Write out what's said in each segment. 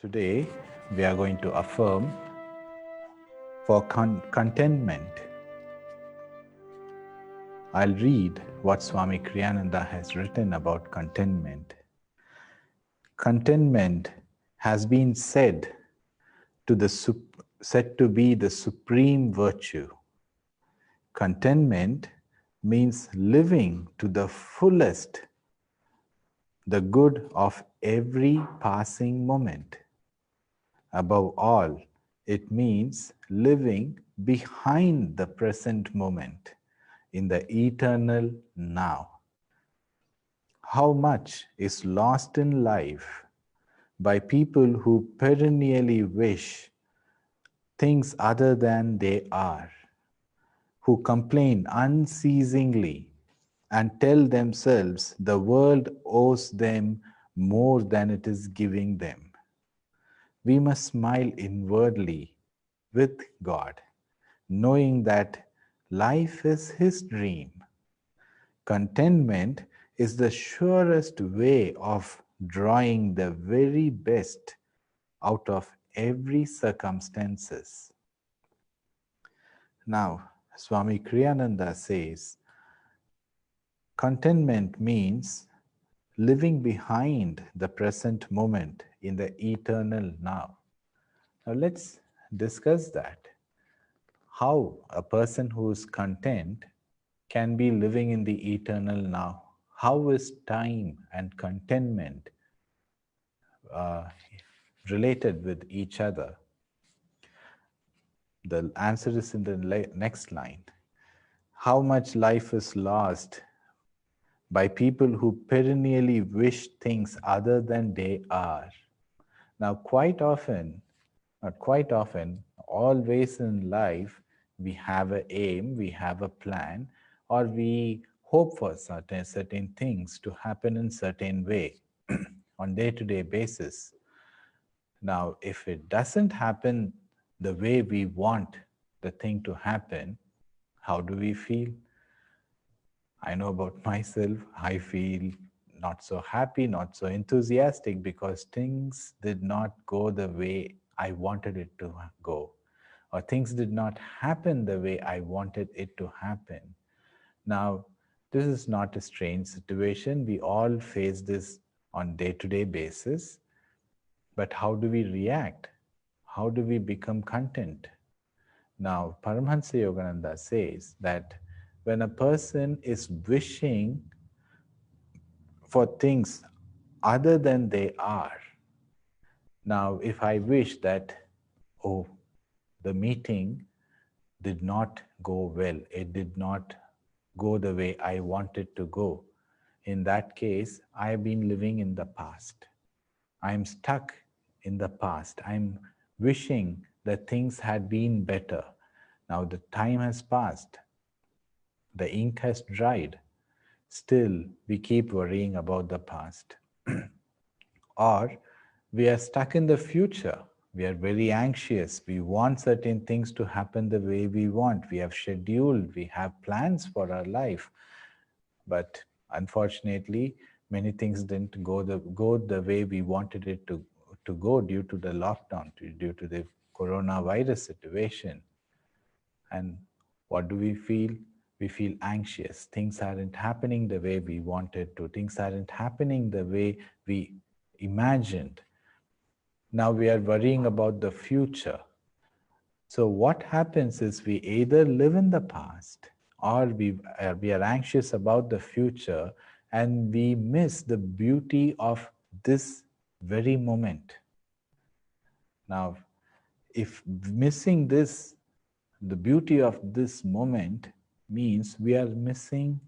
Today, we are going to affirm for contentment. I'll read what Swami Kriyananda has written about contentment. Contentment has been said to be the supreme virtue. Contentment means living to the fullest the good of every passing moment. Above all, it means living behind the present moment in the eternal now. How much is lost in life by people who perennially wish things other than they are, who complain unceasingly and tell themselves the world owes them more than it is giving them. We must smile inwardly with God, knowing that life is His dream. Contentment is the surest way of drawing the very best out of every circumstances. Now, Swami Kriyananda says, contentment means living behind the present moment in the eternal now. Now, let's discuss that. How a person who is content can be living in the eternal now. How is time and contentment related with each other? The answer is in the next line. How much life is lost by people who perennially wish things other than they are. Now, not quite often, always in life, we have an aim, we have a plan, or we hope for certain things to happen in certain way on day-to-day basis. Now, if it doesn't happen the way we want the thing to happen, how do we feel? I know about myself, I feel not so happy, not so enthusiastic because things did not go the way I wanted it to go, or things did not happen the way I wanted it to happen. Now, this is not a strange situation. We all face this on day-to-day basis. But how do we react? How do we become content? Now, Paramhansa Yogananda says that when a person is wishing for things other than they are, now if I wish that, oh, the meeting did not go well, it did not go the way I wanted to go, in that case, I have been living in the past. I'm stuck in the past. I'm wishing that things had been better. Now the time has passed. The ink has dried. Still, we keep worrying about the past. Or we are stuck in the future. We are very anxious. We want certain things to happen the way we want. We have scheduled, we have plans for our life. But unfortunately, many things didn't go the way we wanted it to go due to the lockdown, due to the coronavirus situation. And what do we feel? We feel anxious. Things aren't happening the way we wanted to. Things aren't happening the way we imagined. Now we are worrying about the future. So what happens is we either live in the past or we are anxious about the future and we miss the beauty of this very moment. Now, if missing this, the beauty of this moment means we are missing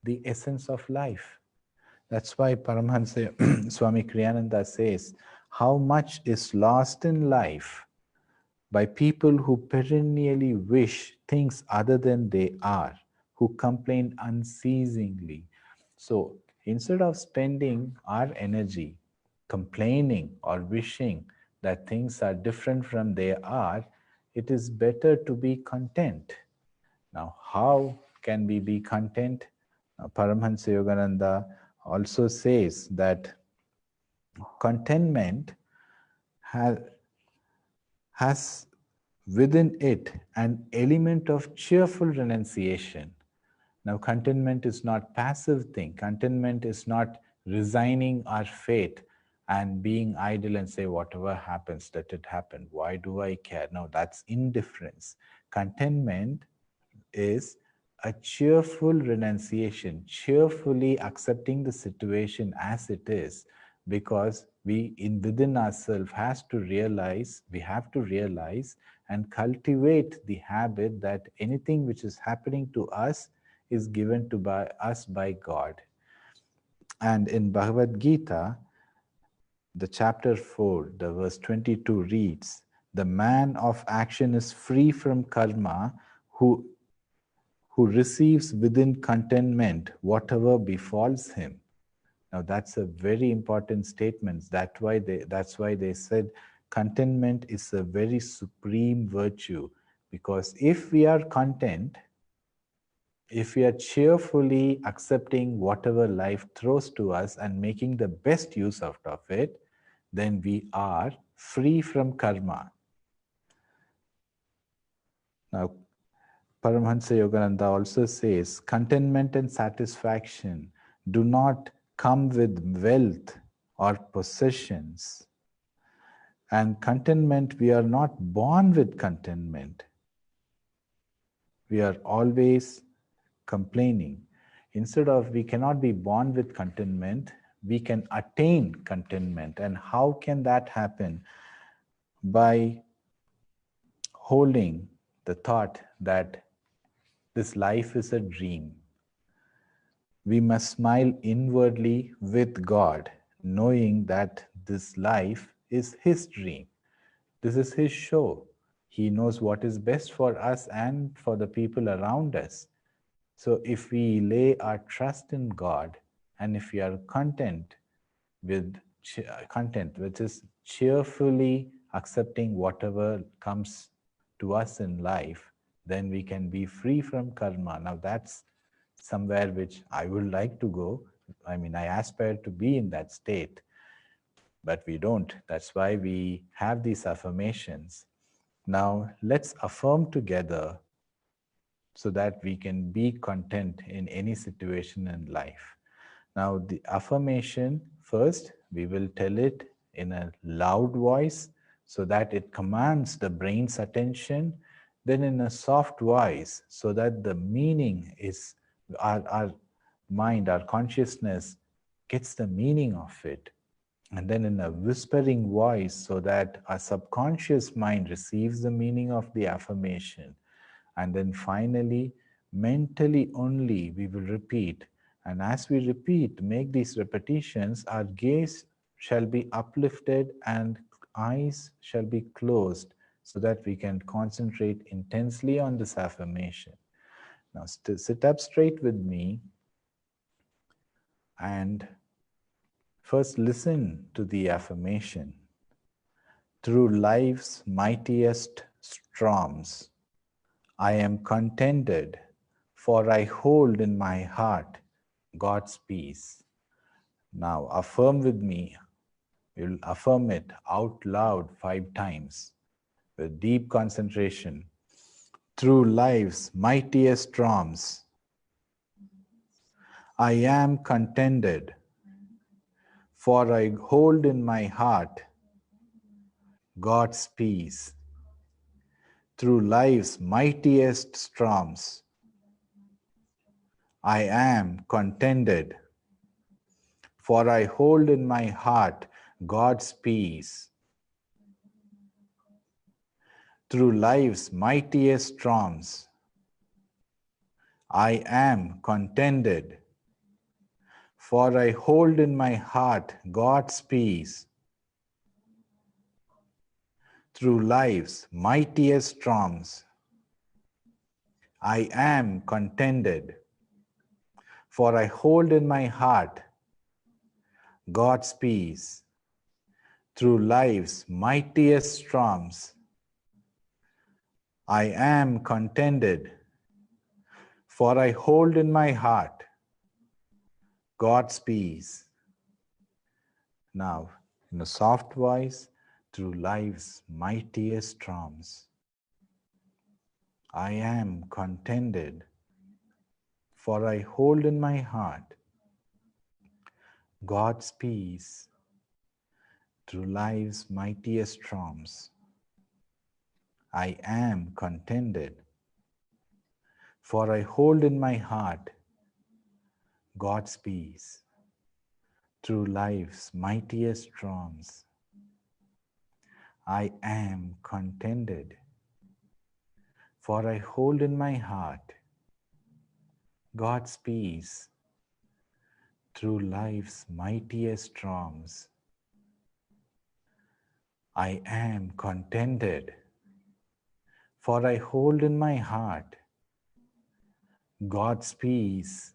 the essence of life. That's why Paramhansa Swami Kriyananda says, how much is lost in life by people who perennially wish things other than they are, who complain unceasingly. So instead of spending our energy complaining or wishing that things are different from they are, it is better to be content. Now, how can we be content? Paramhansa Yogananda also says that contentment has within it an element of cheerful renunciation. Now, contentment is not passive thing. Contentment is not resigning our fate and being idle and say, whatever happens, let it happen. Why do I care? No, that's indifference. Contentment is a cheerful renunciation, cheerfully accepting the situation as it is, because we in within ourselves we have to realize and cultivate the habit that anything which is happening to us is given to by us by God. And in Bhagavad Gita, the chapter 4, the verse 22 reads, the man of action is free from karma who receives within contentment whatever befalls him. Now that's a very important statement. That's why they said contentment is a very supreme virtue. Because if we are content, if we are cheerfully accepting whatever life throws to us and making the best use out of it, then we are free from karma. Now, Paramhansa Yogananda also says, contentment and satisfaction do not come with wealth or possessions. And contentment, we are not born with contentment. We are always complaining. Instead of, we cannot be born with contentment, we can attain contentment. And how can that happen? By holding the thought that this life is a dream. We must smile inwardly with God, knowing that this life is His dream. This is His show. He knows what is best for us and for the people around us. So if we lay our trust in God, and if we are content, which is cheerfully accepting whatever comes to us in life, then we can be free from karma. Now that's somewhere which I would like to go. I mean, I aspire to be in that state, but we don't. That's why we have these affirmations. Now let's affirm together so that we can be content in any situation in life. Now, the affirmation, first, we will tell it in a loud voice so that it commands the brain's attention, then in a soft voice so that the meaning is, our mind, our consciousness gets the meaning of it. And then in a whispering voice so that our subconscious mind receives the meaning of the affirmation. And then finally, mentally only we will repeat. And as we repeat, make these repetitions, our gaze shall be uplifted and eyes shall be closed so that we can concentrate intensely on this affirmation. Now sit up straight with me and first listen to the affirmation. Through life's mightiest storms, I am contented, for I hold in my heart God's peace. Now affirm with me. You'll affirm it out loud 5 times with deep concentration. Through life's mightiest storms, I am contented, for I hold in my heart God's peace. Through life's mightiest storms, I am contented, for I hold in my heart God's peace. Through life's mightiest storms, I am contented, for I hold in my heart God's peace. Through life's mightiest storms, I am contented, for I hold in my heart God's peace. Through life's mightiest storms, I am contented, for I hold in my heart God's peace. Now, in a soft voice, through life's mightiest storms. I am contented, for I hold in my heart God's peace through life's mightiest storms. I am contented, for I hold in my heart God's peace through life's mightiest storms. I am contented, for I hold in my heart God's peace through life's mightiest storms. I am contented, for I hold in my heart God's peace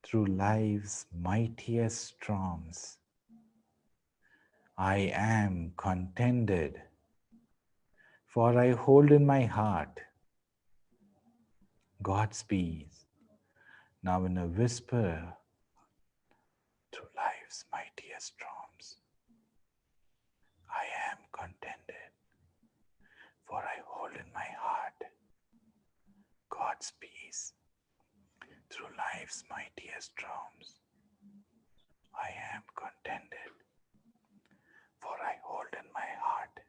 through life's mightiest storms. I am contented, for I hold in my heart God's peace. Now in a whisper, through life's mightiest storms. I am contented, for I hold in my heart God's peace through life's mightiest storms. I am contented, for I hold in my heart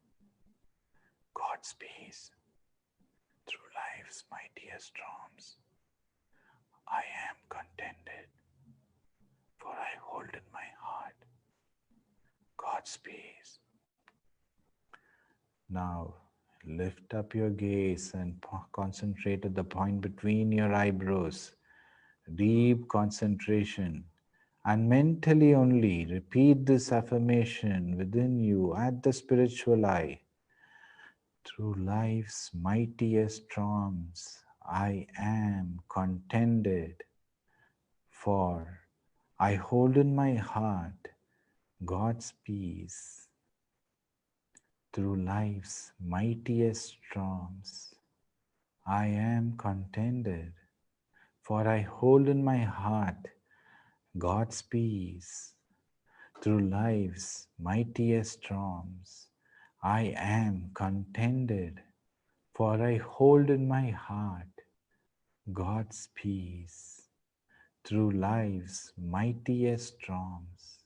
God's peace through life's mightiest storms. I am contented, for I hold in my heart God's peace. Now lift up your gaze and concentrate at the point between your eyebrows. Deep concentration, and mentally only repeat this affirmation within you at the spiritual eye. Through life's mightiest storms, I am contented, for I hold in my heart God's peace. Through life's mightiest storms, I am contented, for I hold in my heart God's peace. Through life's mightiest storms, I am contented, for I hold in my heart God's peace. Through life's mightiest storms,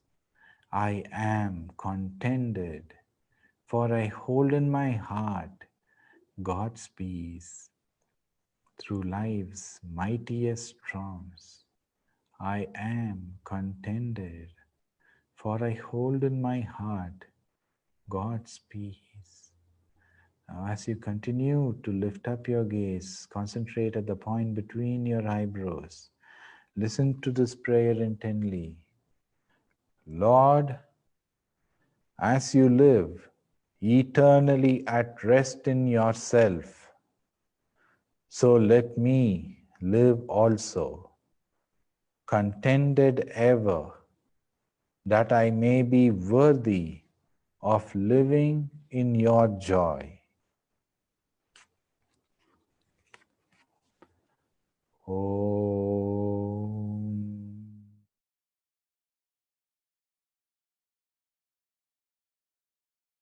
I am contented, for I hold in my heart God's peace. Through life's mightiest storms, I am contented, for I hold in my heart God's peace. Now, as you continue to lift up your gaze, concentrate at the point between your eyebrows. Listen to this prayer intently. Lord, as you live eternally at rest in yourself, so let me live also, contented ever, that I may be worthy of living in your joy. Om